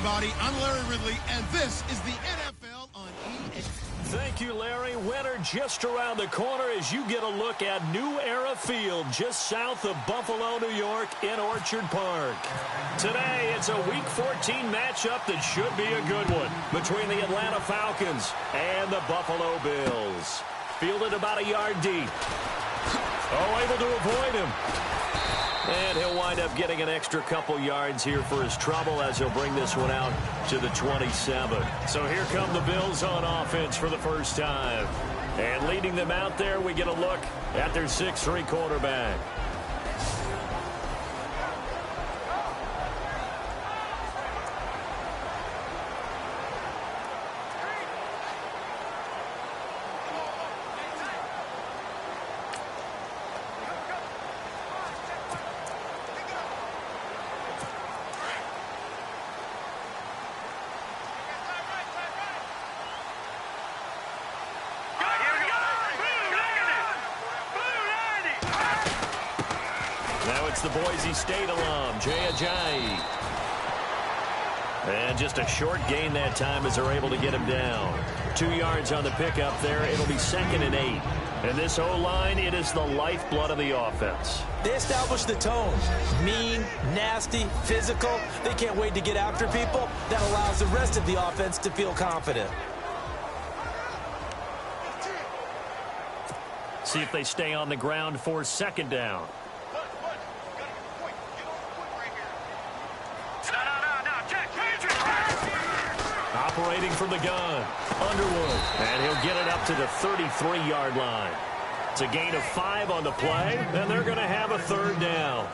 everybody. I'm Larry Ridley, and this is the NFL on EA. Thank you, Larry. Winter just around the corner as you get a look at New Era Field just south of Buffalo, New York in Orchard Park. Today, it's a Week 14 matchup that should be a good one between the Atlanta Falcons and the Buffalo Bills. Fielded about a yard deep. Oh, able to avoid him. And he'll wind up getting an extra couple yards here for his trouble as he'll bring this one out to the 27. So here come the Bills on offense for the first time. And leading them out there, we get a look at their 6'3" quarterback. The Boise State alum, Jay Ajayi. And just a short gain that time as they're able to get him down. 2 yards on the pickup there. It'll be 2nd and 8. And this O-line, it is the lifeblood of the offense. They established the tone. Mean, nasty, physical. They can't wait to get after people. That allows the rest of the offense to feel confident. See if they stay on the ground for 2nd down. Operating from the gun, Underwood, and he'll get it up to the 33-yard line. It's a gain of 5 on the play, and they're going to have a 3rd down.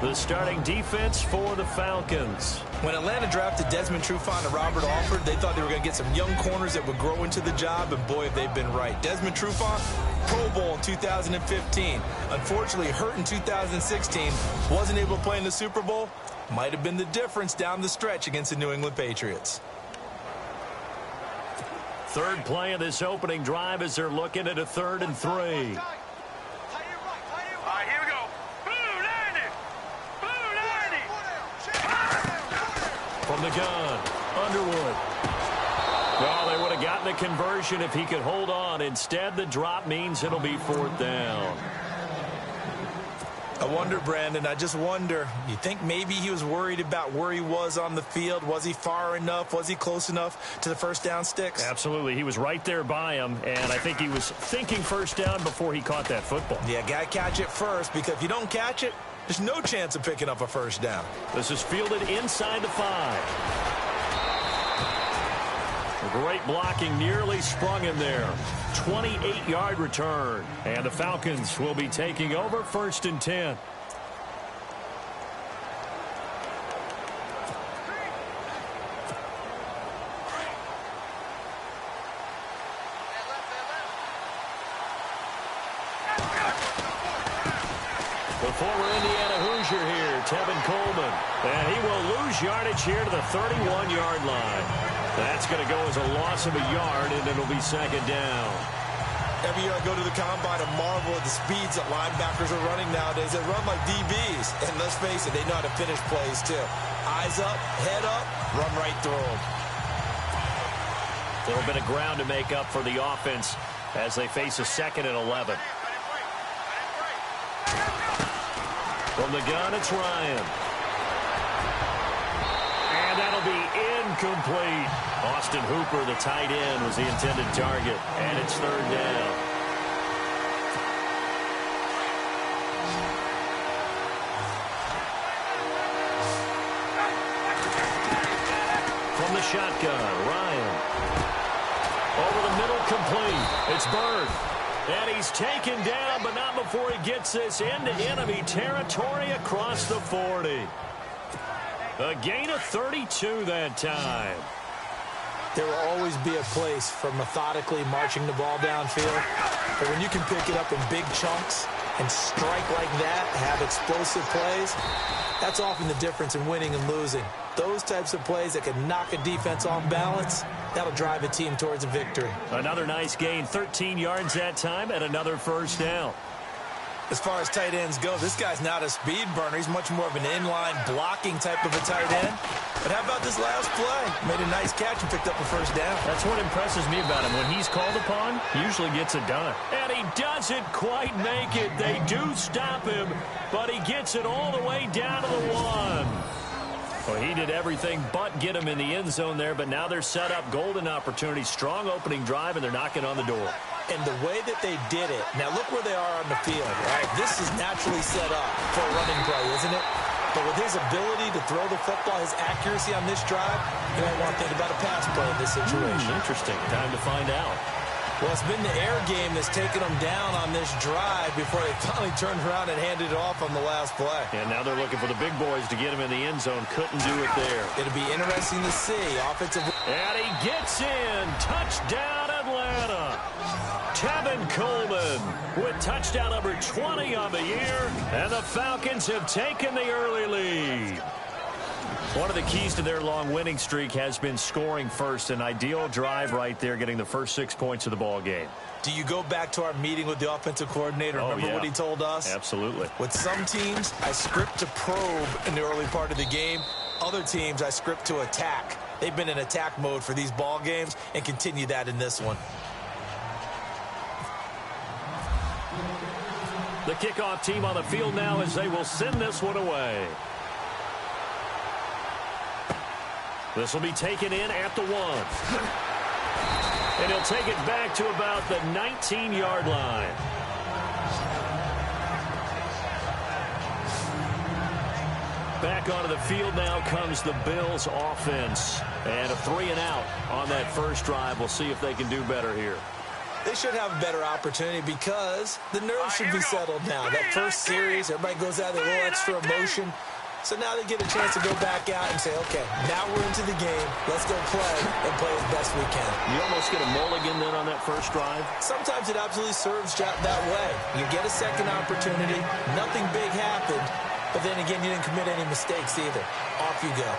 The starting defense for the Falcons. When Atlanta drafted Desmond Trufant and Robert Alford, they thought they were going to get some young corners that would grow into the job, and boy, have they been right. Desmond Trufant, Pro Bowl in 2015. Unfortunately, hurt in 2016. Wasn't able to play in the Super Bowl. Might have been the difference down the stretch against the New England Patriots. 3rd play of this opening drive as they're looking at a 3rd and 3. All right, here we go. From the gun, Underwood. Well, they would have gotten the conversion if he could hold on. Instead, the drop means it'll be 4th down. I wonder, Brandon, I just wonder, you think maybe he was worried about where he was on the field? Was he far enough? Was he close enough to the first down sticks? Absolutely. He was right there by him, and I think he was thinking first down before he caught that football. Yeah, got to catch it first, because if you don't catch it, there's no chance of picking up a first down. This is fielded inside the 5. Great blocking, nearly sprung him there. 28-yard return. And the Falcons will be taking over 1st and 10. The former Indiana Hoosier here, Tevin Coleman. And he will lose yardage here to the 31-yard line. That's going to go as a loss of a yard, and it'll be 2nd down. Every year I go to the combine and marvel at the speeds that linebackers are running nowadays. They run like DBs. And let's face it, they know how to finish plays, too. Eyes up, head up, run right through them. A little bit of ground to make up for the offense as they face a 2nd and 11. From the gun, it's Ryan. And that'll be incomplete. Austin Hooper, the tight end, was the intended target. And it's 3rd down. From the shotgun, Ryan. Over the middle, complete. It's Bird. And he's taken down, but not before he gets this into enemy territory across the 40. A gain of 32 that time. There will always be a place for methodically marching the ball downfield. But when you can pick it up in big chunks and strike like that, have explosive plays, that's often the difference in winning and losing. Those types of plays that can knock a defense off balance, that'll drive a team towards a victory. Another nice gain, 13 yards that time, and another 1st down. As far as tight ends go, this guy's not a speed burner. He's much more of an inline blocking type of a tight end. But how about this last play? Made a nice catch and picked up a first down. That's what impresses me about him. When he's called upon, he usually gets it done. And he doesn't quite make it. They do stop him, but he gets it all the way down to the 1. Well, he did everything but get him in the end zone there, but now they're set up. Golden opportunity, strong opening drive, and they're knocking on the door. And the way that they did it, now look where they are on the field, right? This is naturally set up for a running play, isn't it? But with his ability to throw the football, his accuracy on this drive, you might want to think about a pass play in this situation. Interesting. Time to find out. Well, it's been the air game that's taken them down on this drive before they finally turned around and handed it off on the last play. And now they're looking for the big boys to get him in the end zone. Couldn't do it there. It'll be interesting to see. Offensive. And he gets in. Touchdown, Atlanta. Tevin Coleman with touchdown number 20 on the year. And the Falcons have taken the early lead. One of the keys to their long winning streak has been scoring first. An ideal drive right there, getting the first 6 points of the ball game. Do you go back to our meeting with the offensive coordinator? Remember what he told us? Absolutely. With some teams, I script to probe in the early part of the game. Other teams, I script to attack. They've been in attack mode for these ball games and continue that in this one. The kickoff team on the field now as they will send this one away. This will be taken in at the 1. And he'll take it back to about the 19-yard line. Back onto the field now comes the Bills offense. And a 3-and-out on that first drive. We'll see if they can do better here. They should have a better opportunity because the nerves should be settled now. That first series, everybody goes out with a little extra emotion. So now they get a chance to go back out and say, okay, now we're into the game. Let's go play and play as best we can. You almost get a mulligan then on that first drive? Sometimes it absolutely serves that way. You get a second opportunity. Nothing big happened. But then again, you didn't commit any mistakes either. Off you go.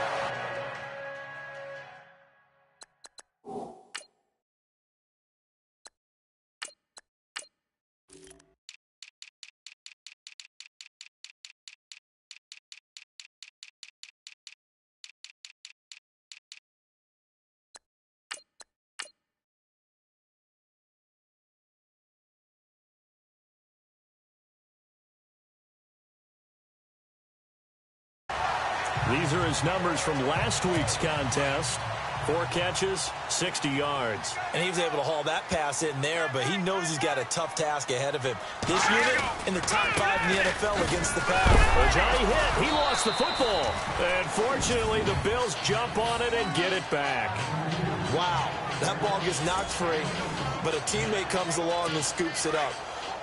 These are his numbers from last week's contest. 4 catches, 60 yards. And he was able to haul that pass in there, but he knows he's got a tough task ahead of him. This unit in the top 5 in the NFL against the pass. Well, Johnny hit. He lost the football. And fortunately, the Bills jump on it and get it back. Wow, that ball gets knocked free, but a teammate comes along and scoops it up.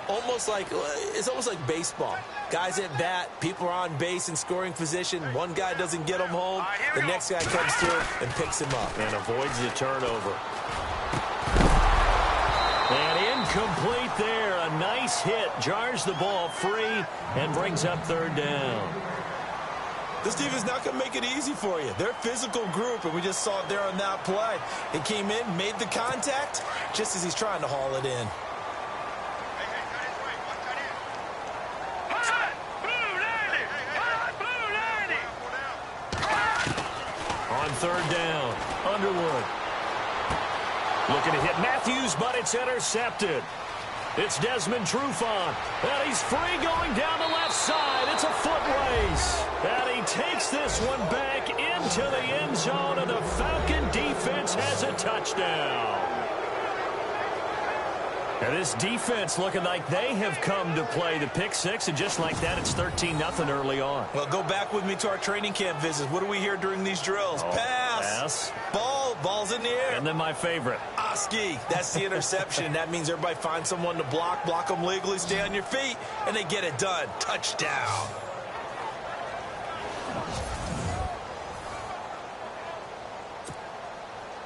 It's almost like baseball. Guys at bat, people are on base in scoring position. One guy doesn't get him home. The next guy comes through and picks him up. And avoids the turnover. And incomplete there. A nice hit. Jars the ball free and brings up 3rd down. This team is not going to make it easy for you. They're a physical group, and we just saw it there on that play. He came in, made the contact, just as he's trying to haul it in. On 3rd down, Underwood. Looking to hit Matthews, but it's intercepted. It's Desmond Trufant, and he's free going down the left side. It's a foot race. And he takes this one back into the end zone, and the Falcon defense has a touchdown. And this defense looking like they have come to play. The pick 6, and just like that, it's 13-0 early on. Well, go back with me to our training camp visits. What do we hear during these drills? Pass. Ball's in the air. And then my favorite. Oski, that's the interception. That means everybody finds someone to block them legally, stay on your feet, and they get it done. Touchdown.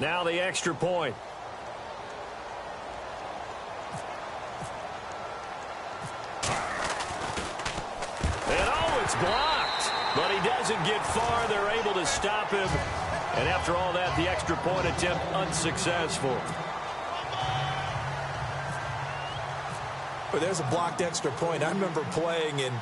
Now the extra point. It's blocked, but he doesn't get far. They're able to stop him. And after all that, the extra point attempt unsuccessful. Or there's a blocked extra point. I remember playing, and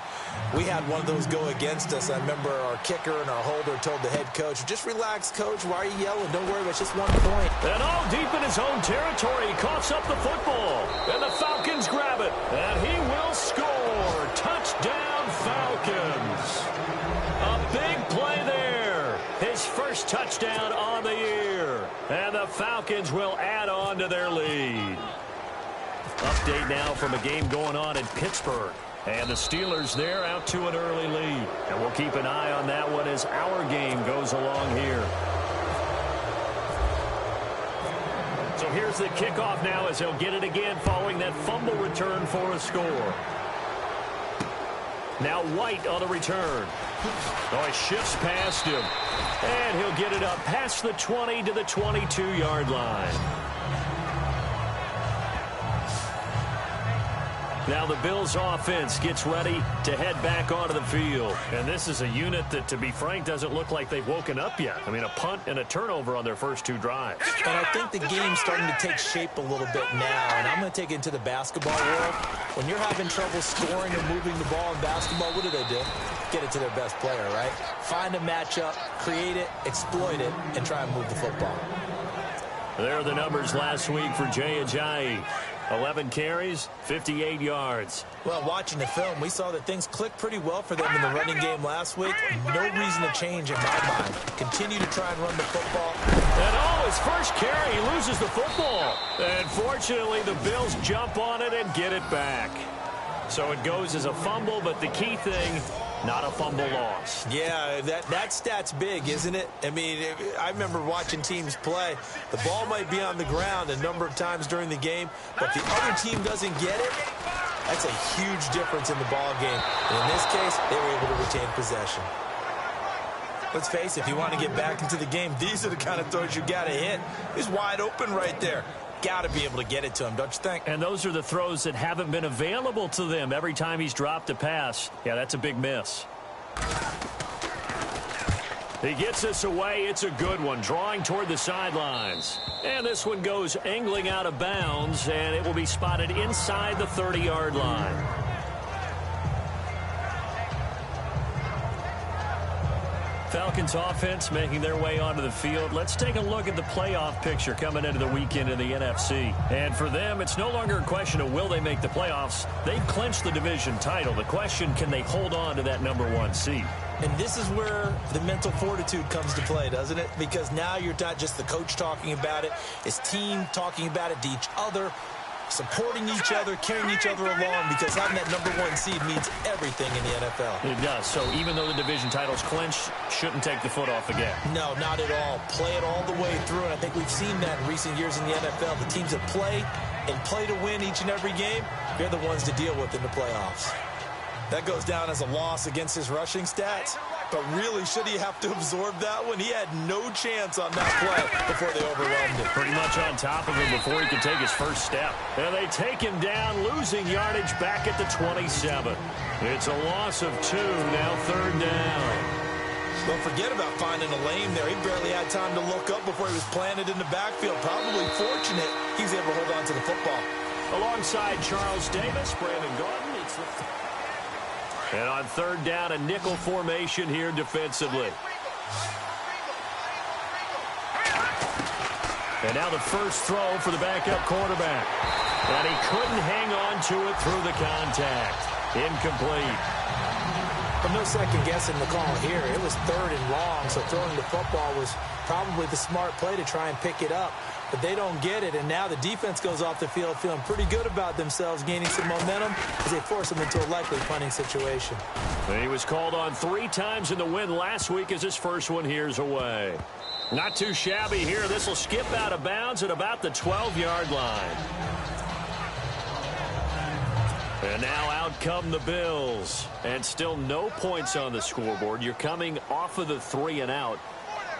we had one of those go against us. I remember our kicker and our holder told the head coach, just relax, coach. Why are you yelling? Don't worry, it's just 1 point. And all deep in his own territory, he coughs up the football. And the Falcons grab it. And he will score. Touchdown, Falcons. A big play there. His first touchdown on the year. And the Falcons will add on to their lead. Update now from a game going on in Pittsburgh. And the Steelers there out to an early lead. And we'll keep an eye on that one as our game goes along here. So here's the kickoff now as he'll get it again following that fumble return for a score. Now White on the return. Oh, he shifts past him. And he'll get it up past the 20 to the 22-yard line. Now the Bills offense gets ready to head back onto the field. And this is a unit that, to be frank, doesn't look like they've woken up yet. I mean, a punt and a turnover on their first 2 drives. And I think the game's starting to take shape a little bit now. And I'm going to take it into the basketball world. When you're having trouble scoring or moving the ball in basketball, what do? Get it to their best player, right? Find a matchup, create it, exploit it, and try and move the football. There are the numbers last week for Jay Ajayi. 11 carries, 58 yards. Well, watching the film, we saw that things clicked pretty well for them in the running game last week. No reason to change in my mind. Continue to try and run the football. And his first carry, he loses the football. And fortunately, the Bills jump on it and get it back. So it goes as a fumble, but the key thing, not a fumble loss. Yeah, that stat's big, isn't it? I mean, I remember watching teams play. The ball might be on the ground a number of times during the game, but the other team doesn't get it. That's a huge difference in the ball game. And in this case, they were able to retain possession. Let's face it, if you want to get back into the game, these are the kind of throws you got to hit. He's wide open right there. Got to be able to get it to him, don't you think? And those are the throws that haven't been available to them every time he's dropped a pass. Yeah, that's a big miss. He gets this away. It's a good one, drawing toward the sidelines. And this one goes angling out of bounds, and it will be spotted inside the 30-yard line. Falcons offense making their way onto the field. Let's take a look at the playoff picture coming into the weekend in the NFC. And for them, it's no longer a question of will they make the playoffs. They've clinched the division title. The question, can they hold on to that #1 seed? And this is where the mental fortitude comes to play, doesn't it? Because now you're not just the coach talking about it. It's team talking about it to each other, supporting each other, carrying each other along, because having that #1 seed means everything in the NFL. It does. So even though the division title's clinched, shouldn't take the foot off the gas. No, not at all. Play it all the way through, and I think we've seen that in recent years in the NFL. The teams that play and play to win each and every game, they're the ones to deal with in the playoffs. That goes down as a loss against his rushing stats. But really, should he have to absorb that one? He had no chance on that play before they overwhelmed him. Pretty much on top of him before he could take his first step. And they take him down, losing yardage back at the 27. It's a loss of 2, now 3rd down. Don't forget about finding a lane there. He barely had time to look up before he was planted in the backfield. Probably fortunate he was able to hold on to the football. Alongside Charles Davis, Brandon Gordon. And on 3rd down, a nickel formation here defensively. And now the first throw for the backup quarterback. And he couldn't hang on to it through the contact. Incomplete. But no second guessing the call here. It was 3rd and long, so throwing the football was probably the smart play to try and pick it up. But they don't get it, and now the defense goes off the field feeling pretty good about themselves, gaining some momentum as they force them into a likely punting situation. He was called on 3 times in the win last week as his first one here's away. Not too shabby here. This will skip out of bounds at about the 12-yard line. And now out come the Bills. And still no points on the scoreboard. You're coming off of the 3 and out.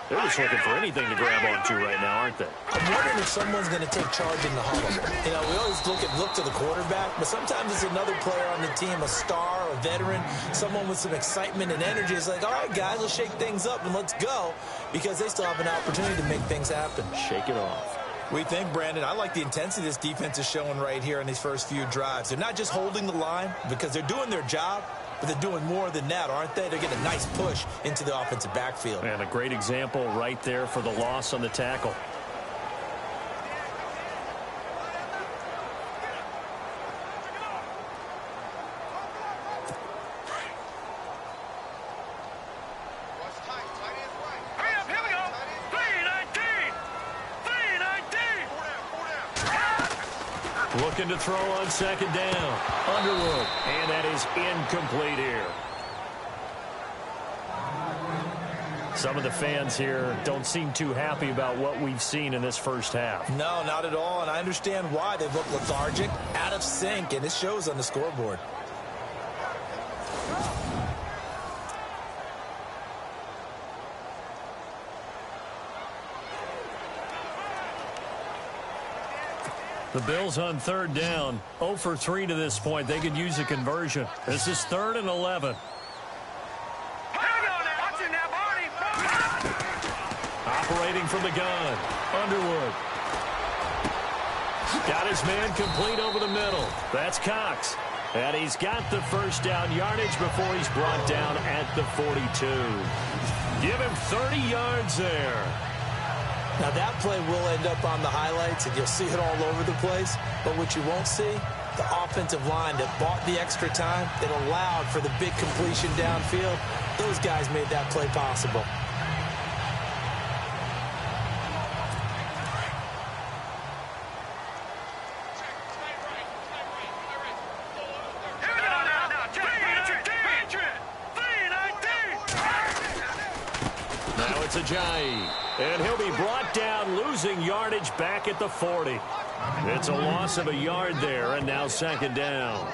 They're just looking for anything to grab onto right now, aren't they? I'm wondering if someone's going to take charge in the huddle. You know, we always look to the quarterback, but sometimes it's another player on the team, a star, a veteran, someone with some excitement and energy. It's like, all right, guys, let's shake things up and let's go, because they still have an opportunity to make things happen. Shake it off. We think, Brandon, I like the intensity this defense is showing right here in these first few drives. They're not just holding the line because they're doing their job, but they're doing more than that, aren't they? They're getting a nice push into the offensive backfield. And a great example right there for the loss on the tackle. Looking to throw on second down. Underwood. And that is incomplete here. Some of the fans here don't seem too happy about what we've seen in this first half. No, not at all. And I understand why. They look lethargic, out of sync, and it shows on the scoreboard. The Bills on third down, 0 for 3 to this point. They could use a conversion. This is 3rd and 11. Operating from the gun, Underwood. Got his man complete over the middle. That's Cox. And he's got the first down yardage before he's brought down at the 42. Give him 30 yards there. Now, that play will end up on the highlights, and you'll see it all over the place. But what you won't see, the offensive line that bought the extra time, that allowed for the big completion downfield, those guys made that play possible. Now it's Ajayi. And he'll be brought down, losing yardage back at the 40. It's a loss of a yard there, and now second down.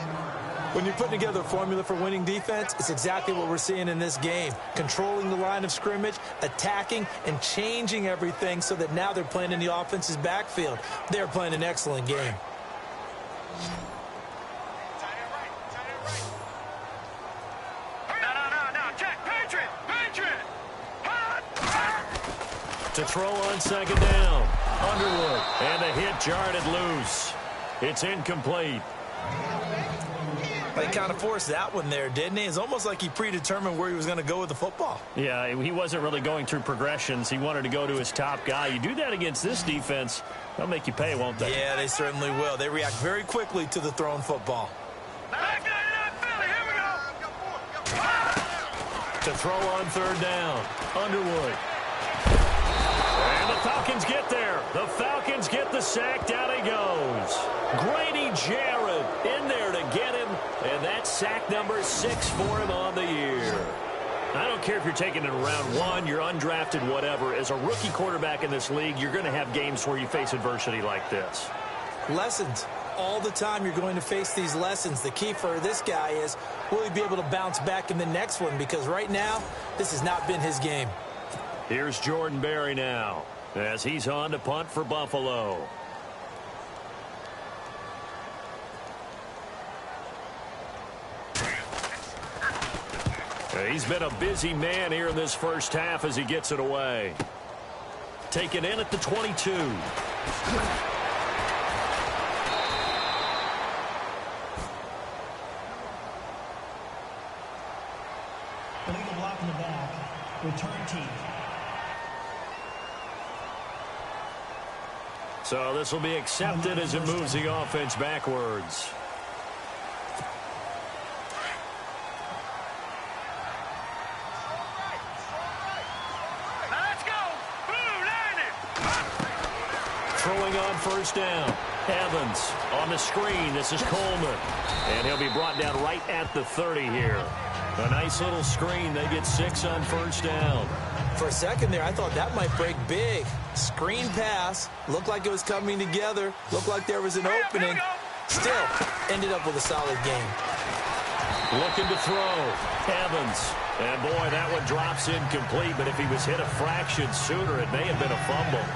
When you're putting together a formula for winning defense, it's exactly what we're seeing in this game. Controlling the line of scrimmage, attacking, and changing everything so that now they're playing in the offense's backfield. They're playing an excellent game. To throw on second down. Underwood. And the hit jarred loose. It's incomplete. He kind of forced that one there, didn't he? It's almost like he predetermined where he was going to go with the football. Yeah, he wasn't really going through progressions. He wanted to go to his top guy. You do that against this defense, they'll make you pay, won't they? Yeah, they certainly will. They react very quickly to the thrown football. To throw on third down. Underwood. And the Falcons get there. The Falcons get the sack. Down he goes. Grady Jarrett in there to get him. And that's sack number 6 for him on the year. I don't care if you're taking it in round 1, you're undrafted, whatever. As a rookie quarterback in this league, you're going to have games where you face adversity like this. Lessons. All the time you're going to face these lessons. The key for this guy is, will he be able to bounce back in the next one? Because right now, this has not been his game. Here's Jordan Berry now as he's on to punt for Buffalo. He's been a busy man here in this first half as he gets it away. Taken in at the 22. Illegal block in the back. Return team. So this will be accepted as it moves the offense backwards. Throwing on first down. Evans on the screen. This is Coleman. And he'll be brought down right at the 30 here. A nice little screen. They get 6 on first down. For a second there, I thought that might break big. Screen pass. Looked like it was coming together. Looked like there was an opening. Still, ended up with a solid game. Looking to throw. Evans. And boy, that one drops incomplete. But if he was hit a fraction sooner, it may have been a fumble.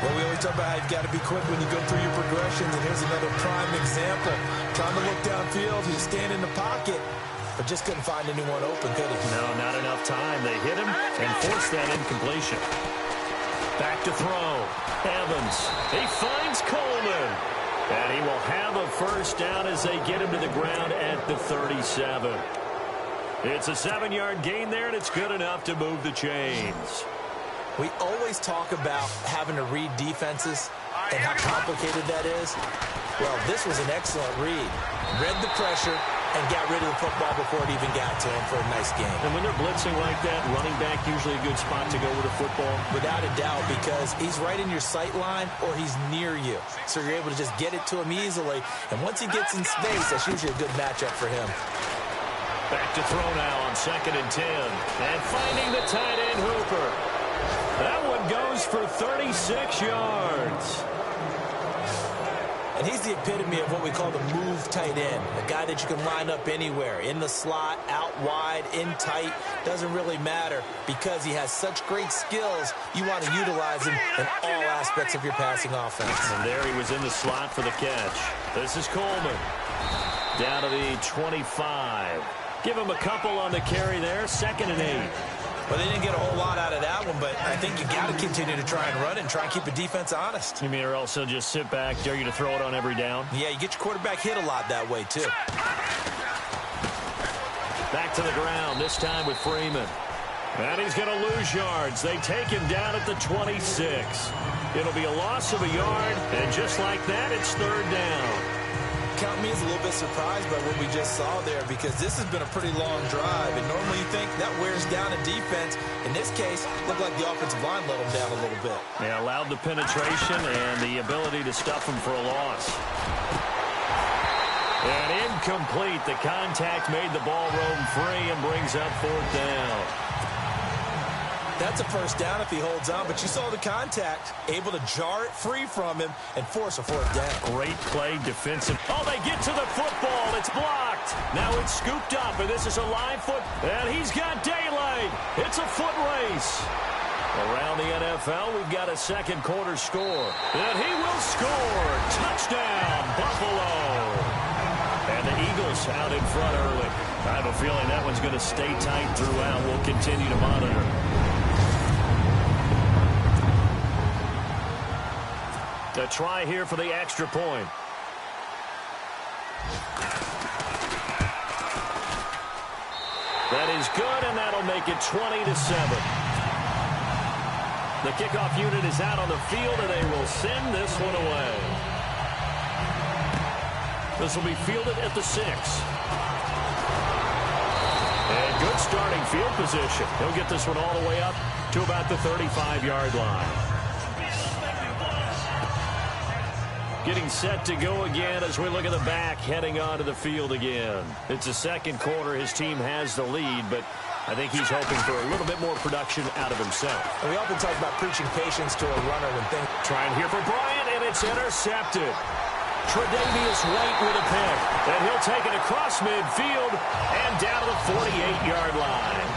Well, we always talk about how you've got to be quick when you go through your progressions, and here's another prime example. Trying to look downfield, he was staying in the pocket, but just couldn't find anyone open, could he? No, not enough time. They hit him and forced that incompletion. Back to throw. Evans. He finds Coleman. And he will have a first down as they get him to the ground at the 37. It's a 7-yard gain there, and it's good enough to move the chains. We always talk about having to read defenses and how complicated that is. Well, this was an excellent read. Read the pressure and got rid of the football before it even got to him for a nice game. And when they're blitzing like that, running back usually a good spot to go with a football. Without a doubt, because he's right in your sight line or he's near you. So you're able to just get it to him easily. And once he gets in space, that's usually a good matchup for him. Back to throw now on 2nd and 10. And finding the tight end Hooper. That one goes for 36 yards. And he's the epitome of what we call the move tight end. A guy that you can line up anywhere. In the slot, out wide, in tight. Doesn't really matter because he has such great skills. You want to utilize him in all aspects of your passing offense. And there he was in the slot for the catch. This is Coleman. Down to the 25. Give him a couple on the carry there. 2nd and 8. Well, they didn't get a whole lot out of that one, but I think you got to continue to try and run and try and keep the defense honest. You mean or also just sit back, dare you to throw it on every down? Yeah, you get your quarterback hit a lot that way, too. Back to the ground, this time with Freeman. And he's going to lose yards. They take him down at the 26. It'll be a loss of a yard, and just like that, it's 3rd down. Count me as a little bit surprised by what we just saw there because this has been a pretty long drive, and normally you think that wears down a defense. In this case, it looked like the offensive line let them down a little bit. They allowed the penetration and the ability to stuff them for a loss. And incomplete. The contact made the ball roam free and brings up 4th down. That's a first down if he holds on, but you saw the contact, able to jar it free from him and force a 4th down. Great play defensive. Oh, they get to the football. It's blocked. Now it's scooped up, and this is a live foot. And he's got daylight. It's a foot race. Around the NFL, we've got a 2nd quarter score. And he will score. Touchdown, Buffalo. And the Eagles out in front early. I have a feeling that one's going to stay tight throughout. We'll continue to monitor. A try here for the extra point. That is good, and that'll make it 20-7. The kickoff unit is out on the field, and they will send this one away. This will be fielded at the 6. And good starting field position. He'll get this one all the way up to about the 35-yard line. Getting set to go again as we look at the back, heading onto the field again. It's the 2nd quarter. His team has the lead, but I think he's hoping for a little bit more production out of himself. And we often talk about preaching patience to a runner when things... Trying here for Bryant, and it's intercepted. Tre'Davious White with a pick, and he'll take it across midfield and down to the 48-yard line.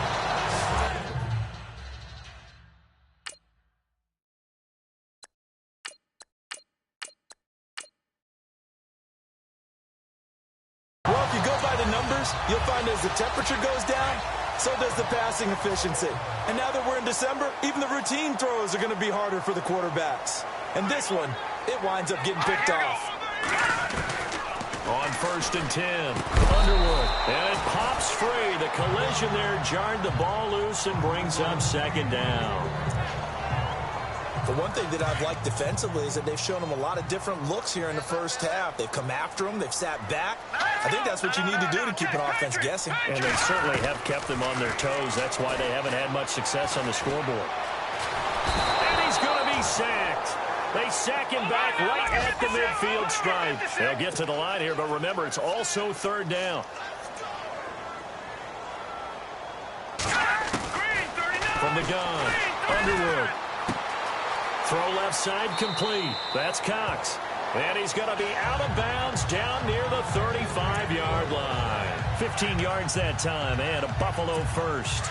Well, if you go by the numbers, you'll find as the temperature goes down, so does the passing efficiency. And now that we're in December, even the routine throws are going to be harder for the quarterbacks. And this one, it winds up getting picked off. On 1st and 10, Underwood, and it pops free. The collision there jarred the ball loose and brings up 2nd down. The one thing that I've liked defensively is that they've shown them a lot of different looks here in the first half. They've come after them. They've sat back. I think that's what you need to do to keep an offense guessing. And they certainly have kept them on their toes. That's why they haven't had much success on the scoreboard. And he's going to be sacked. They sack him back right at the midfield stripe. They'll get to the line here, but remember, it's also 3rd down. From the gun, Underwood. Throw left side complete. That's Cox. And he's going to be out of bounds down near the 35-yard line. 15 yards that time, and a Buffalo first.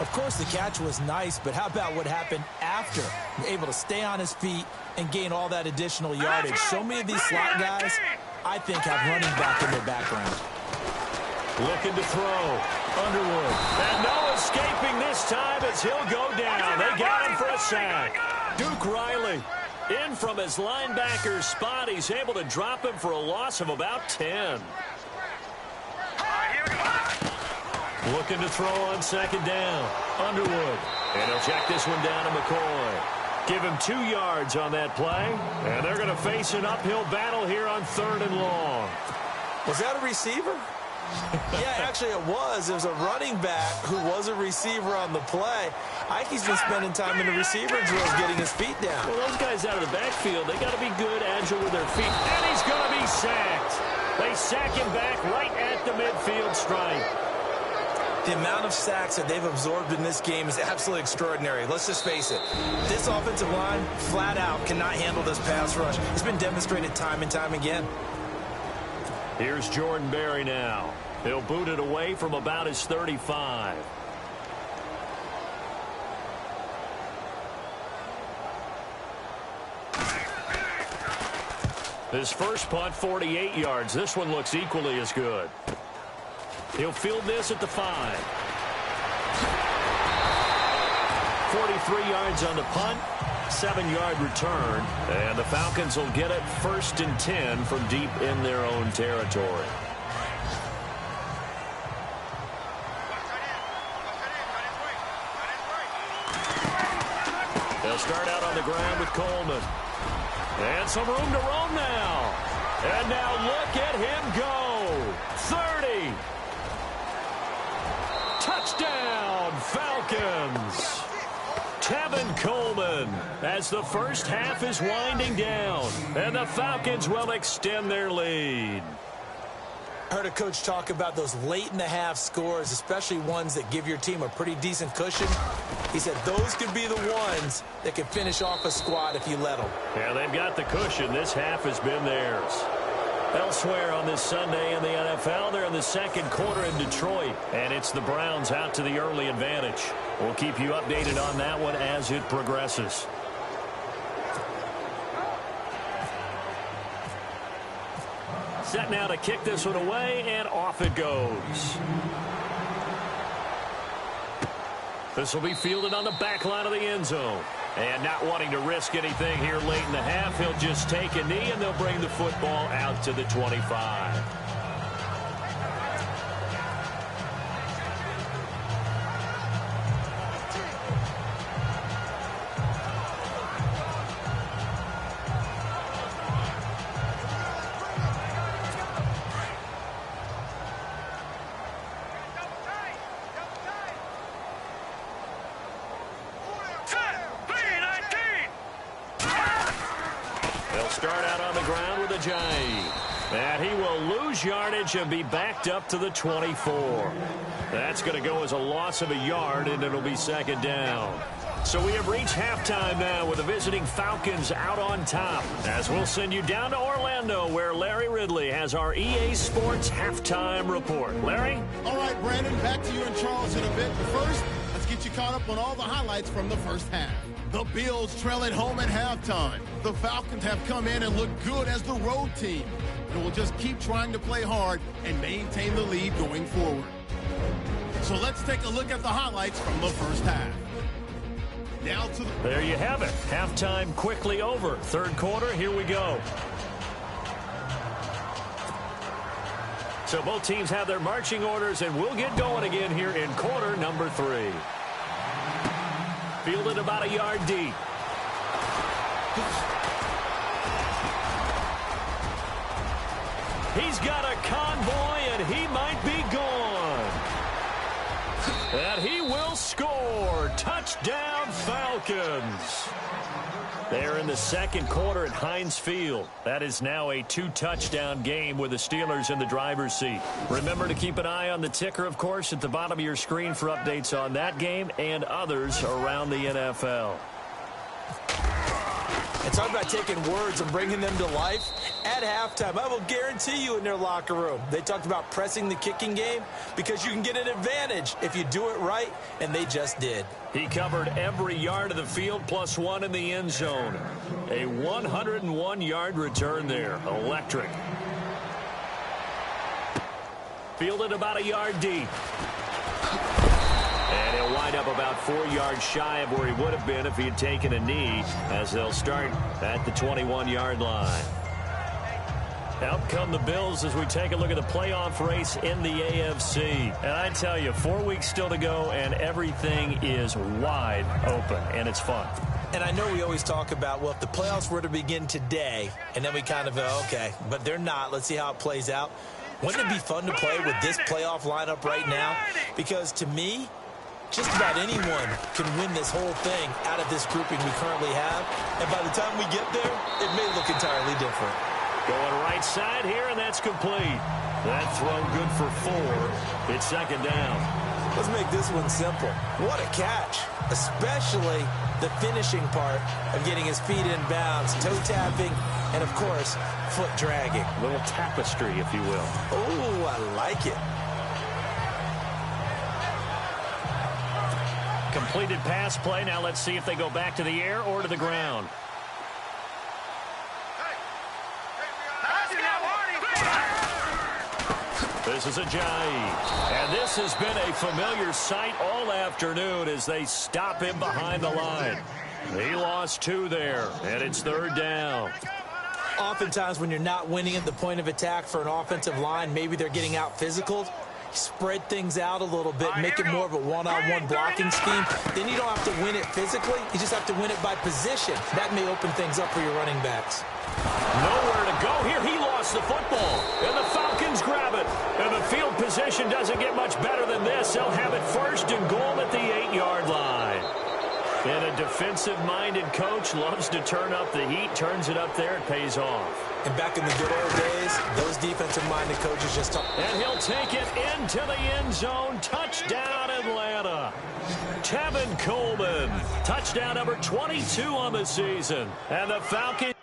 Of course, the catch was nice, but how about what happened after? Able to stay on his feet and gain all that additional yardage. So many of these slot guys, I think, have running back in their background. Looking to throw. Underwood. And no escaping this time as he'll go down. They got him for a sack. Duke Riley in from his linebacker spot. He's able to drop him for a loss of about 10. Looking to throw on second down. Underwood. And he'll check this one down to McCoy. Give him 2 yards on that play. And they're going to face an uphill battle here on 3rd and long. Was that a receiver? Yeah, actually it was. It was a running back who was a receiver on the play. Ike's been spending time in the receiver drills getting his feet down. Well, those guys out of the backfield, they got to be good, agile with their feet. And he's going to be sacked. They sack him back right at the midfield stripe. The amount of sacks that they've absorbed in this game is absolutely extraordinary. Let's just face it. This offensive line, flat out, cannot handle this pass rush. It's been demonstrated time and time again. Here's Jordan Berry now. He'll boot it away from about his 35. His first punt, 48 yards. This one looks equally as good. He'll field this at the 5. 43 yards on the punt, 7-yard return, and the Falcons will get it 1st and 10 from deep in their own territory. They'll start out on the ground with Coleman. And some room to roam now. And now look at him go. 30. Touchdown, Falcons. Tevin Coleman as the first half is winding down. And the Falcons will extend their lead. I heard a coach talk about those late-in-the-half scores, especially ones that give your team a pretty decent cushion. He said those could be the ones that could finish off a squad if you let them. Yeah, they've got the cushion. This half has been theirs. Elsewhere on this Sunday in the NFL, they're in the second quarter in Detroit, and it's the Browns out to the early advantage. We'll keep you updated on that one as it progresses. Set now to kick this one away, and off it goes. This will be fielded on the back line of the end zone. And not wanting to risk anything here late in the half, he'll just take a knee, and they'll bring the football out to the 25. Start out on the ground with Ajayi. And he will lose yardage and be backed up to the 24. That's going to go as a loss of a yard, and it'll be 2nd down. So we have reached halftime now with the visiting Falcons out on top. As we'll send you down to Orlando, where Larry Ridley has our EA Sports halftime report. Larry? All right, Brandon, back to you in Charles in a bit. But first, let's get you caught up on all the highlights from the first half. The Bills trail at home at halftime. The Falcons have come in and looked good as the road team. And will just keep trying to play hard and maintain the lead going forward. So let's take a look at the highlights from the first half. Now to there you have it. Halftime quickly over. Third quarter, here we go. So both teams have their marching orders, and we'll get going again here in quarter number 3. Fielded about a yard deep. He's got a convoy, and he might be gone. And he will score. Touchdown, Falcons. They're in the second quarter at Heinz Field. That is now a 2-touchdown game with the Steelers in the driver's seat. Remember to keep an eye on the ticker, of course, at the bottom of your screen for updates on that game and others around the NFL. And talk about taking words and bringing them to life. At halftime, I will guarantee you in their locker room, they talked about pressing the kicking game because you can get an advantage if you do it right, and they just did. He covered every yard of the field, +1 in the end zone. A 101-yard return there. Electric. Fielded about a yard deep. And he'll wind up about 4 yards shy of where he would have been if he had taken a knee, as they'll start at the 21-yard line. Out come the Bills as we take a look at the playoff race in the AFC. And I tell you, 4 weeks still to go, and everything is wide open, and it's fun. And I know we always talk about, well, if the playoffs were to begin today, and then we kind of go, okay, but they're not. Let's see how it plays out. Wouldn't it be fun to play with this playoff lineup right now? Because to me, just about anyone can win this whole thing out of this grouping we currently have. And by the time we get there, it may look entirely different. Going right side here, and that's complete. That throw good for 4. It's second down. Let's make this one simple. What a catch, especially the finishing part of getting his feet in bounds, toe tapping, and, of course, foot dragging. A little tapestry, if you will. Oh, I like it. Completed pass play. Now let's see if they go back to the air or to the ground. This is Ajayi. And this has been a familiar sight all afternoon as they stop him behind the line. He lost 2 there, and it's third down. Oftentimes when you're not winning at the point of attack for an offensive line, maybe they're getting out physical. Spread things out a little bit, make it more of a one-on-one blocking scheme. Then you don't have to win it physically. You just have to win it by position. That may open things up for your running backs. Nowhere to go here. He lost the football, and the Falcons grab it. And the field position doesn't get much better than this. They'll have it first and goal at the 8-yard line. And a defensive-minded coach loves to turn up the heat, turns it up there, it pays off. And back in the good old days, those defensive-minded coaches just talk. And he'll take it into the end zone. Touchdown, Atlanta. Tevin Coleman. Touchdown number 22 on the season. And the Falcons.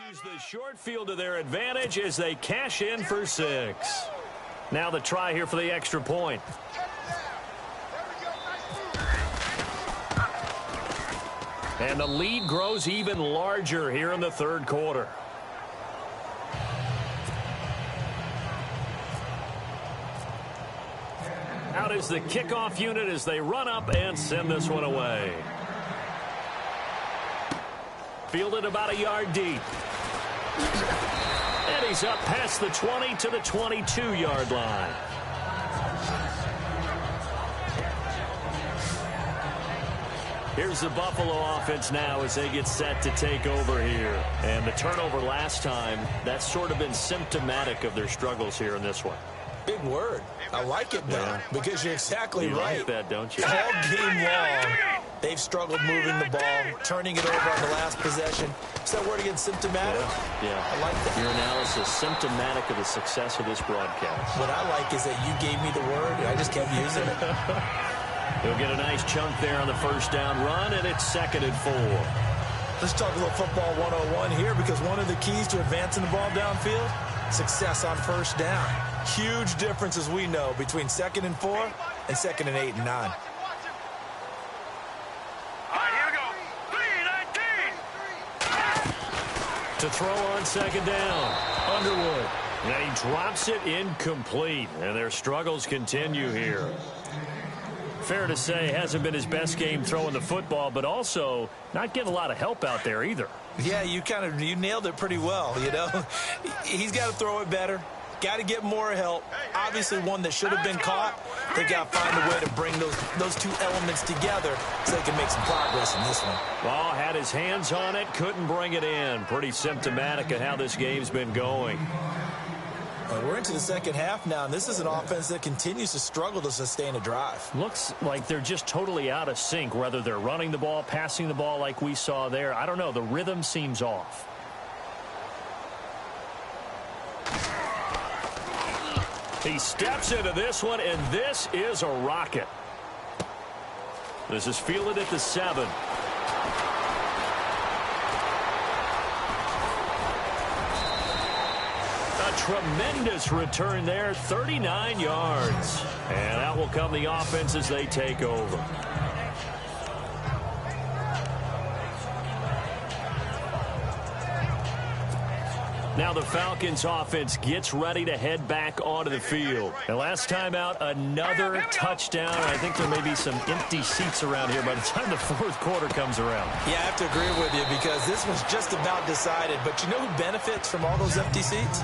Use the short field to their advantage as they cash in for 6. Now the try here for the extra point. And the lead grows even larger here in the third quarter. Out is the kickoff unit as they run up and send this one away. Fielded about a yard deep. And he's up past the 20 to the 22-yard line. Here's the Buffalo offense now as they get set to take over here. And the turnover last time, that's sort of been symptomatic of their struggles here in this one. Big word. I like it, though, because you're exactly right. You like that, don't you? All game long, they've struggled moving the ball, turning it over on the last possession. Is that word again, symptomatic? Yeah. I like that. Your analysis, symptomatic of the success of this broadcast. What I like is that you gave me the word, and I just kept using it. He'll get a nice chunk there on the first down run, and it's 2nd and 4. Let's talk a little football 101 here, because one of the keys to advancing the ball downfield, success on first down. Huge difference, as we know, between 2nd and 4 and 2nd and 8 and 9. To throw on 2nd down, Underwood. And he drops it incomplete, and their struggles continue here. Fair to say, hasn't been his best game throwing the football, but also not getting a lot of help out there either. Yeah, you nailed it pretty well, you know. He's got to throw it better. Got to get more help. Obviously one that should have been caught. They got to find a way to bring those two elements together so they can make some progress in this one. Well, had his hands on it, couldn't bring it in. Pretty symptomatic of how this game's been going. We're into the second half now, and this is an offense that continues to struggle to sustain a drive. Looks like they're just totally out of sync, whether they're running the ball, passing the ball like we saw there. I don't know. The rhythm seems off. He steps into this one, and this is a rocket. This is fielded at the 7. A tremendous return there, 39 yards. And out will come the offense as they take over. Now the Falcons offense gets ready to head back onto the field. And last time out, another touchdown. I think there may be some empty seats around here by the time the fourth quarter comes around. Yeah, I have to agree with you because this was just about decided. But you know who benefits from all those empty seats?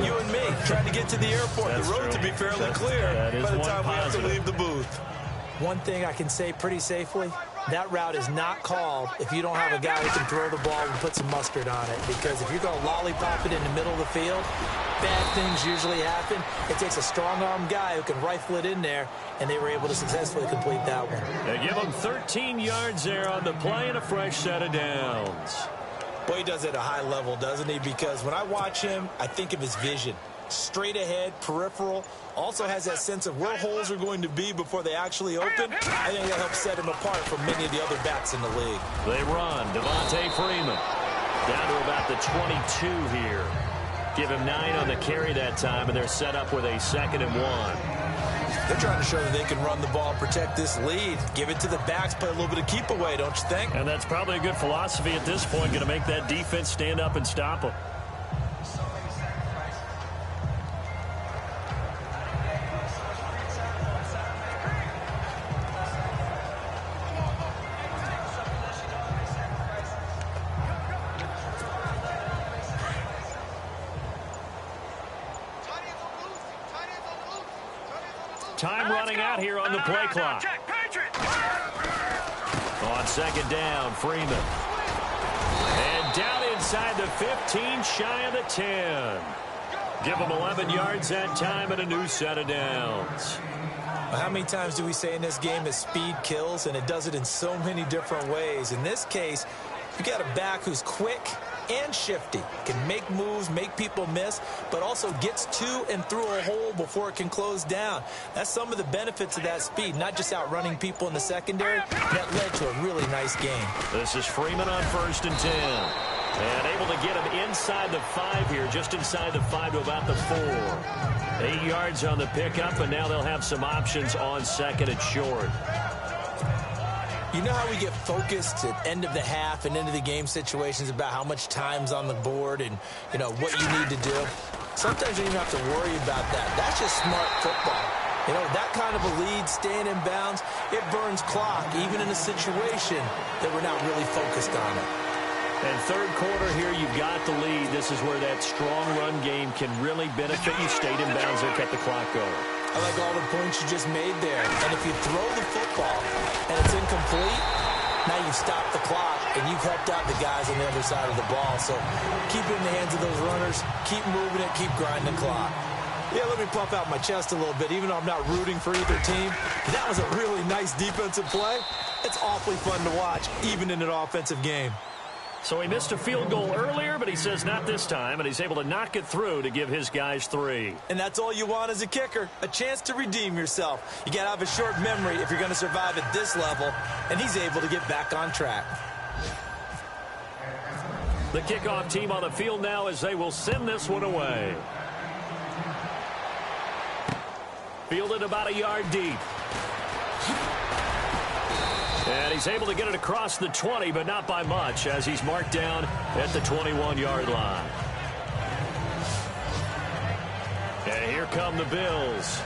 You and me, trying to get to the airport. That's the road true. to be fairly clear by the time we have to leave the booth. One thing I can say pretty safely, that route is not called if you don't have a guy who can throw the ball and put some mustard on it. Because if you're going to lollipop it in the middle of the field, bad things usually happen. It takes a strong-arm guy who can rifle it in there, and they were able to successfully complete that one. They give him 13 yards there on the play and a fresh set of downs. Boy, he does it at a high level, doesn't he? Because when I watch him, I think of his vision. Straight ahead, peripheral, also has that sense of where holes are going to be before they actually open. I think that helps set him apart from many of the other backs in the league. They run. Devontae Freeman down to about the 22 here. Give him 9 on the carry that time, and they're set up with a 2nd and 1. They're trying to show that they can run the ball and protect this lead. Give it to the backs, play a little bit of keep away, don't you think? And that's probably a good philosophy at this point, going to make that defense stand up and stop them. Time running out here on the play clock. On 2nd down, Freeman. And down inside the 15, shy of the 10. Give him 11 yards that time and a new set of downs. Well, how many times do we say in this game that speed kills, and it does it in so many different ways? In this case, you got a back who's quick and shifty, can make moves, make people miss, but also gets to and through a hole before it can close down. That's some of the benefits of that speed, not just outrunning people in the secondary. That led to a really nice game. This is Freeman on 1st and 10. And able to get him inside the 5 here, just inside the 5 to about the 4. 8 yards on the pickup, and now they'll have some options on 2nd and short. You know how we get focused at end of the half and into the game situations about how much time's on the board and, you know, what you need to do? Sometimes you don't even have to worry about that. That's just smart football. You know, that kind of a lead, staying in bounds, it burns clock, even in a situation that we're not really focused on it. And 3rd quarter here, you've got the lead. This is where that strong run game can really benefit you. Stayed in bounds there, kept the clock going. I like all the points you just made there. And if you throw the football and it's incomplete, now you've stopped the clock and you've helped out the guys on the other side of the ball. So keep it in the hands of those runners, keep moving it, keep grinding the clock. Yeah, let me puff out my chest a little bit, even though I'm not rooting for either team. That was a really nice defensive play. It's awfully fun to watch, even in an offensive game. So he missed a field goal earlier, but he says not this time, and he's able to knock it through to give his guys 3. And that's all you want as a kicker, a chance to redeem yourself. You got to have a short memory if you're going to survive at this level, and he's able to get back on track. The kickoff team on the field now as they will send this one away. Fielded about a yard deep. And he's able to get it across the 20, but not by much, as he's marked down at the 21-yard line. And here come the Bills.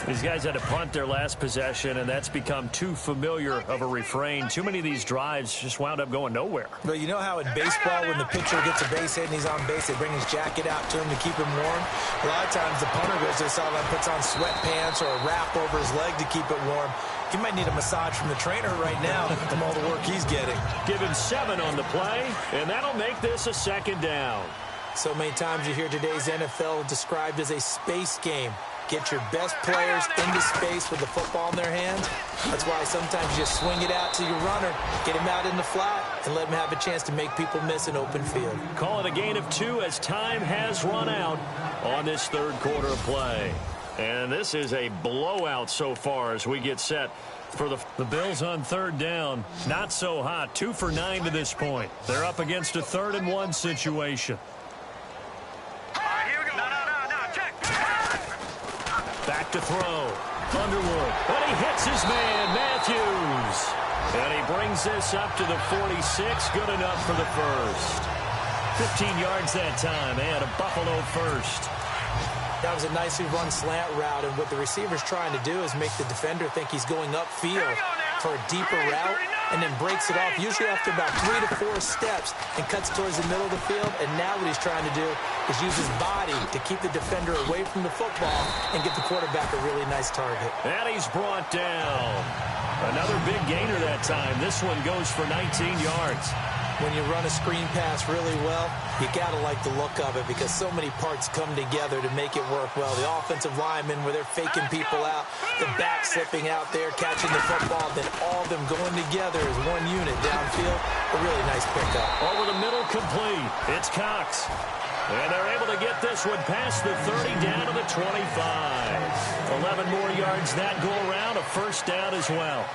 These guys had to punt their last possession, and that's become too familiar of a refrain. Too many of these drives just wound up going nowhere. But you know how in baseball, when the pitcher gets a base hit and he's on base, they bring his jacket out to him to keep him warm? A lot of times the punter goes to the sideline, puts on sweatpants or a wrap over his leg to keep it warm. He might need a massage from the trainer right now from all the work he's getting. Give him 7 on the play, and that'll make this a second down. So many times you hear today's NFL described as a space game. Get your best players into space with the football in their hands. That's why sometimes you just swing it out to your runner, get him out in the flat, and let him have a chance to make people miss an open field. Call it a gain of 2 as time has run out on this third quarter of play. And this is a blowout so far as we get set for the Bills on third down. Not so hot. 2 for 9 to this point. They're up against a 3rd and 1 situation. Back to throw. Underwood. But he hits his man, Matthews. And he brings this up to the 46. Good enough for the first. 15 yards that time, and a Buffalo first. That was a nicely run slant route, and what the receiver's trying to do is make the defender think he's going upfield for a deeper route, and then breaks it off, usually after about 3 to 4 steps, and cuts towards the middle of the field. And now what he's trying to do is use his body to keep the defender away from the football and get the quarterback a really nice target. And he's brought down. Another big gainer that time. This one goes for 19 yards. When you run a screen pass really well, you got to like the look of it because so many parts come together to make it work well. The offensive linemen, where they're faking people out, the back slipping out there, catching the football, then all of them going together as one unit downfield. A really nice pickup. Over the middle, complete. It's Cox. And they're able to get this one past the 30 down to the 25. 11 more yards that go around, a first down as well.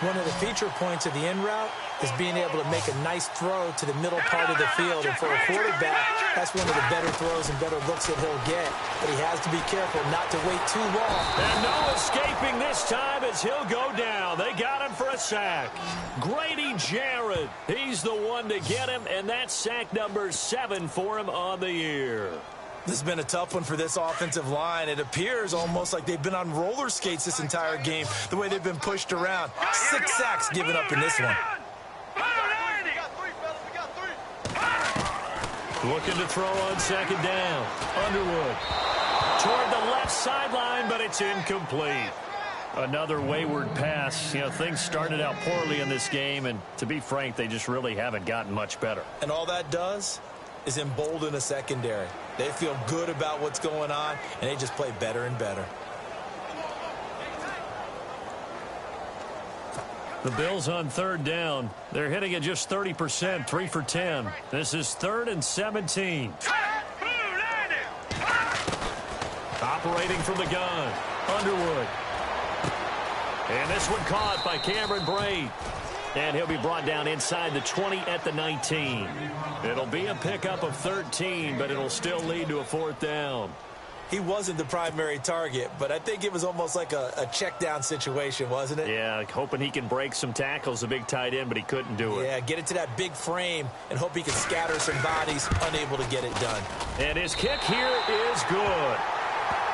One of the feature points of the in route is being able to make a nice throw to the middle part of the field. And for a quarterback, that's one of the better throws and better looks that he'll get. But he has to be careful not to wait too long. And no escaping this time as he'll go down. They got him for a sack. Grady Jarrett, he's the one to get him, and that's sack number 7 for him on the year. This has been a tough one for this offensive line. It appears almost like they've been on roller skates this entire game, the way they've been pushed around. 6 sacks given up in this one. Looking to throw on second down. Underwood toward the left sideline, but it's incomplete. Another wayward pass. You know, things started out poorly in this game, and to be frank, they just really haven't gotten much better. And all that does is embolden a secondary. They feel good about what's going on, and they just play better and better. The Bills on third down. They're hitting at just 30%, 3 for 10. This is 3rd and 17. Operating from the gun. Underwood. And this one caught by Cameron Brate. And he'll be brought down inside the 20 at the 19. It'll be a pickup of 13, but it'll still lead to a 4th down. He wasn't the primary target, but I think it was almost like a check down situation, wasn't it? Yeah, hoping he can break some tackles, a big tight end, but he couldn't do it. Yeah, get it to that big frame and hope he can scatter some bodies, unable to get it done. And his kick here is good.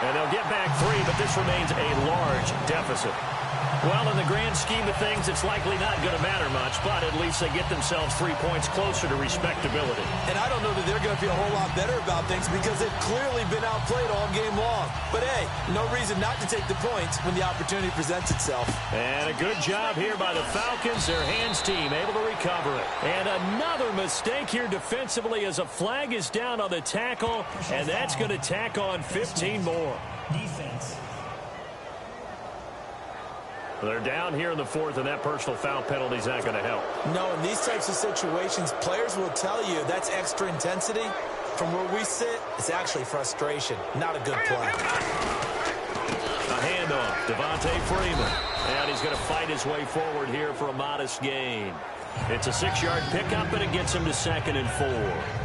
And they'll get back 3, but this remains a large deficit. Well, in the grand scheme of things, it's likely not going to matter much, but at least they get themselves 3 points closer to respectability. And I don't know that they're going to feel a whole lot better about things because they've clearly been outplayed all game long. But, hey, no reason not to take the points when the opportunity presents itself. And a good job here by the Falcons, their hands team, able to recover it. And another mistake here defensively as a flag is down on the tackle, and that's going to tack on 15 more. Defense. They're down here in the 4th, and that personal foul penalty is not going to help. No, in these types of situations, players will tell you that's extra intensity. From where we sit, it's actually frustration, not a good play. A handoff, Devontae Freeman. And he's going to fight his way forward here for a modest gain. It's a 6-yard pickup, and it gets him to 2nd and 4.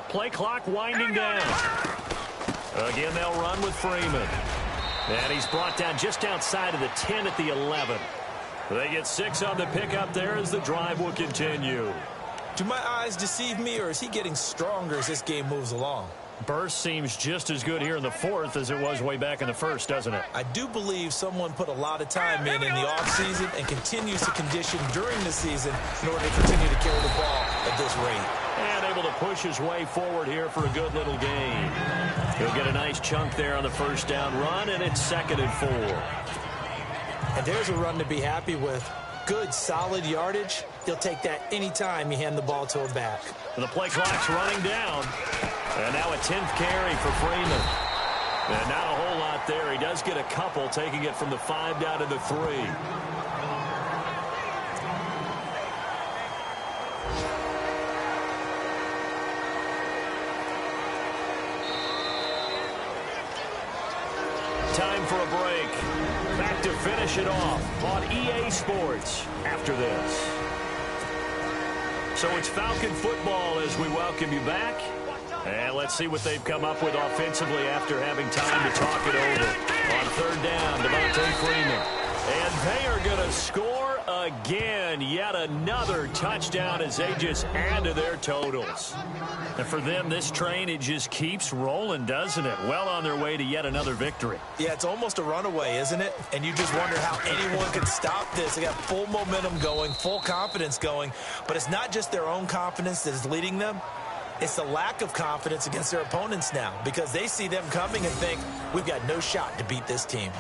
Play clock winding down. Again, they'll run with Freeman. And he's brought down just outside of the 10 at the 11. They get 6 on the pickup there as the drive will continue. Do my eyes deceive me, or is he getting stronger as this game moves along? Burst seems just as good here in the fourth as it was way back in the first, doesn't it? I do believe someone put a lot of time in the offseason and continues to condition during the season in order to continue to carry the ball at this rate. And able to push his way forward here for a good little gain. He'll get a nice chunk there on the first down run, and it's 2nd and 4. And there's a run to be happy with. Good, solid yardage. He'll take that anytime you hand the ball to a back. And the play clock's running down. And now a 10th carry for Freeman. And not a whole lot there. He does get a couple, taking it from the 5 down to the 3. Time for a break. Back to finish it off on EA Sports after this. So it's Falcon football as we welcome you back. And let's see what they've come up with offensively after having time to talk it over. On 3rd down, Devontae Freeman. And they are going to score again. Yet another touchdown as they just add to their totals. And for them, this train, it just keeps rolling, doesn't it? Well on their way to yet another victory. Yeah, it's almost a runaway, isn't it? And you just wonder how anyone can stop this. They got full momentum going, full confidence going. But it's not just their own confidence that is leading them. It's the lack of confidence against their opponents now because they see them coming and think, we've got no shot to beat this team.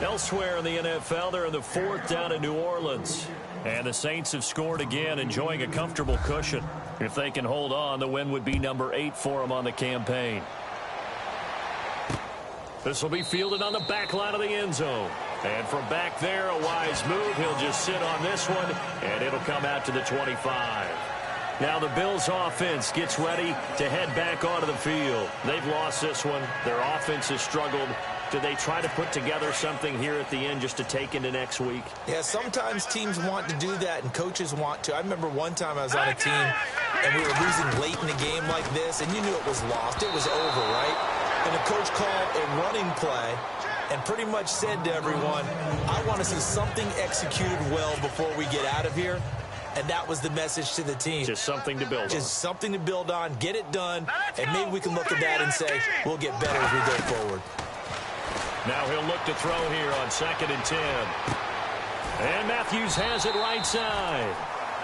Elsewhere in the NFL, they're in the 4th down in New Orleans. And the Saints have scored again, enjoying a comfortable cushion. If they can hold on, the win would be number 8 for them on the campaign. This will be fielded on the back line of the end zone. And from back there, a wise move. He'll just sit on this one, and it'll come out to the 25. Now the Bills offense gets ready to head back onto the field. They've lost this one. Their offense has struggled. Do they try to put together something here at the end just to take into next week? Yeah, sometimes teams want to do that and coaches want to. I remember one time I was on a team and we were losing late in the game like this, and you knew it was lost. It was over, right? And the coach called a running play and pretty much said to everyone, I want to see something executed well before we get out of here. And that was the message to the team. Just something to build on. Just something to build on, get it done, and maybe we can look at that and say, we'll get better as we go forward. Now he'll look to throw here on 2nd and 10. And Matthews has it right side.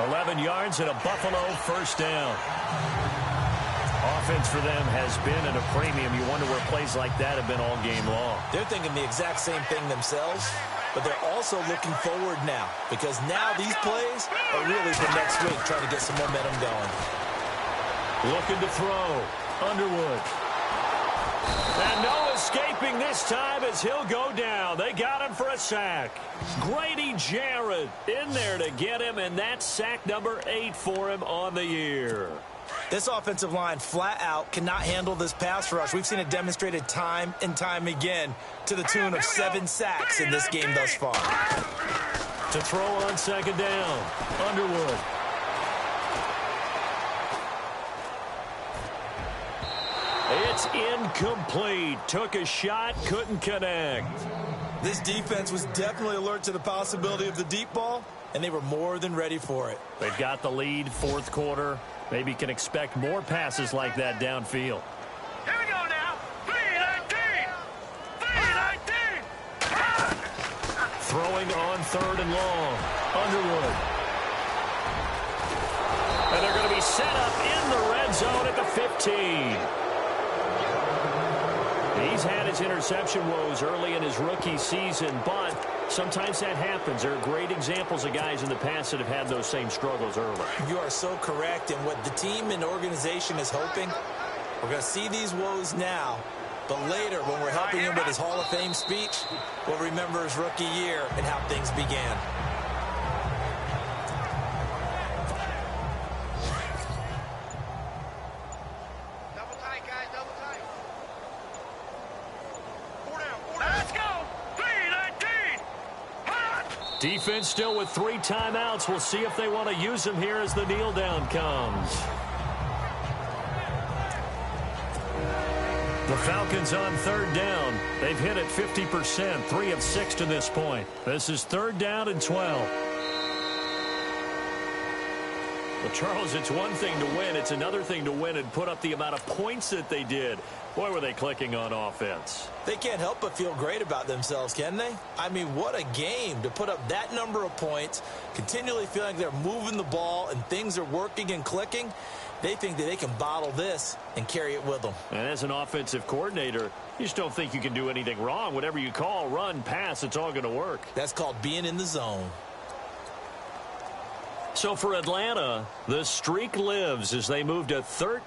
11 yards and a Buffalo first down. Offense for them has been at a premium. You wonder where plays like that have been all game long. They're thinking the exact same thing themselves, but they're also looking forward now because now these plays are really for next week, trying to get some momentum going. Looking to throw. Underwood. And no escaping this time as he'll go down. They got him for a sack. Grady Jarrett in there to get him, and that's sack number 8 for him on the year. This offensive line flat out cannot handle this pass rush. We've seen it demonstrated time and time again to the tune of 7 sacks in this game thus far. To throw on 2nd down, Underwood. It's incomplete. Took a shot, couldn't connect. This defense was definitely alert to the possibility of the deep ball, and they were more than ready for it. They've got the lead, 4th quarter. Maybe can expect more passes like that downfield. Here we go now. 3-19. 3-19. Throwing on 3rd and long. Underwood. And they're going to be set up in the red zone at the 15. He's had his interception woes early in his rookie season, but sometimes that happens. There are great examples of guys in the past that have had those same struggles early. You are so correct, and what the team and organization is hoping, we're going to see these woes now, but later when we're helping him with his Hall of Fame speech, we'll remember his rookie year and how things began. Defense still with 3 timeouts. We'll see if they want to use them here as the kneel down comes. The Falcons on 3rd down. They've hit it 50%, 3 of 6 to this point. This is 3rd down and 12. Well, Charles, it's one thing to win. It's another thing to win and put up the amount of points that they did. Boy, were they clicking on offense. They can't help but feel great about themselves, can they? I mean, what a game to put up that number of points, continually feeling they're moving the ball and things are working and clicking. They think that they can bottle this and carry it with them. And as an offensive coordinator, you just don't think you can do anything wrong. Whatever you call, run, pass, it's all going to work. That's called being in the zone. So for Atlanta, the streak lives as they move to 13